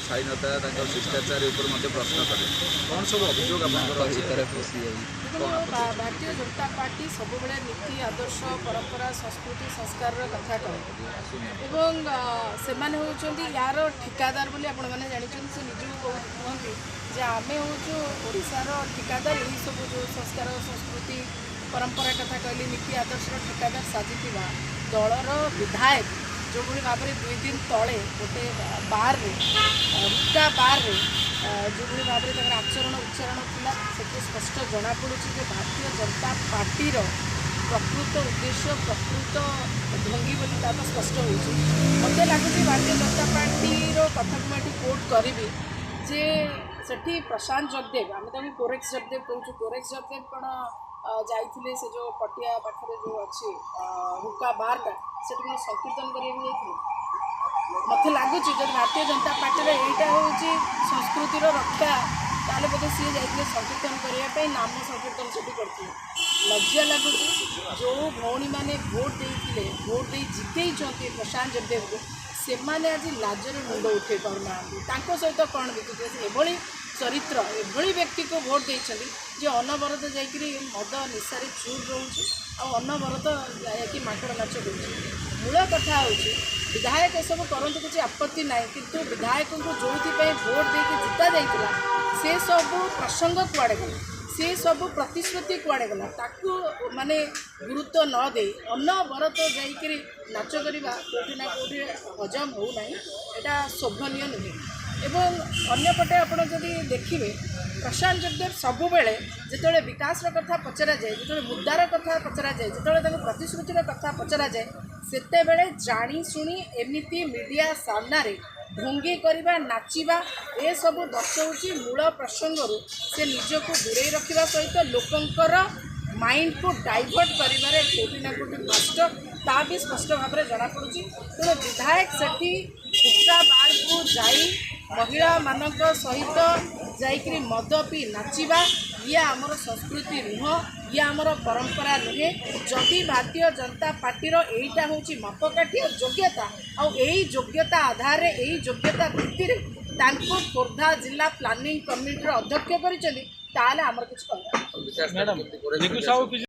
शालीनता शिष्टाचार प्रश्न कले कौन सब अभियोग भारतीय जनता पार्टी सब नीति आदर्श परंपरा संस्कृति संस्कार कथा कहे से होती यार ठिकादार बोली आपण मैंने जानते से निजी कहते जे आम हूँ ओडार ठिकादार यही सब जो संस्कार संस्कृति परंपरा कथा कहली नीति आदर्श ठिकादार साजिश दलर विधायक जो भाव में 2 दिन तले गोटे बार हुक्का बार जो भाव में आचरण उच्चारण था से स्पष्ट जना पड़ी कि भारतीय जनता पार्टी प्रकृत उद्देश्य प्रकृत ढंगी बोली तो स्पष्ट हो मत लगुच भारतीय जनता पार्टी कथा को मुझे कोट करी जे सेठी प्रशांत जगदेव आम कोरेक्स जगदेव कहूँ कोरेक्स जगदेव कौन जाइए से जो पटिया पाखे जो अच्छी हुक्का बारटा से संकीर्तन करने मत लगुच जब भारतीय जनता पार्टी यहाँ हूँ संस्कृतिर रक्षा ताले बोधे सी जाइए संकीर्तन करने नाम संकीर्तन से करते लज्जा लगुच जो भौणी मैंने भोट दे जितई प्रशांत जगदेव को से आज लाजर मुंड उठे पाना सहित कौन बीतुए चरित्र एभली व्यक्ति को भोट देते जे अनवरत जाकि मद निशारे चूर रोचे अनवरत जाकि माकड़ नाच कर मूल कथा हूँ विधायक सब करते किसी आपत्ति ना किंतु विधायक को जो भोट देके जिता जाइला से सब प्रसंग कुआड़े गला से सब प्रतिश्रुति कुआड़े गला ताकू माने गुरुत्व न दे अनवरत जाकि नाच करवा कौटी ना कौटी हजम हो ना यहाँ शोभनीय नुहे एवं अन्यपटे आपड़ जदि देखिए प्रशांत जगदेव सबुबले जिते विकास कथा पचरा जाए जो मुद्दार कथा पचरा जाए जो प्रतिश्रुतिर कथा पचरा जाए सेतेबेले जानी शुणी एमती मीडिया सामना ढोंगी करवा नाचिबा ए सब दर्शाऊँ मूल प्रसंग से निजक दूरे रखा सहित लोकंकर माइंड को डाइवर्ट करिबारे कोटी ना कोटी नष्ट ता भी स्पष्ट भाव में जनापड़ी तेणु विधायक सेठी हुक्का बार को जाई महिला मानक सहित जाइकरी मद पी नाचिबा ये आमर संस्कृति नुह ये आमर परंपरा नुहे जदि भारतीय जनता पार्टी एटा हूँ मापकाठी और योग्यता योग्यता आधार यही योग्यता भित्ति खोर्धा जिला प्लानिंग कमिटी अध्यक्ष कर आमर किसी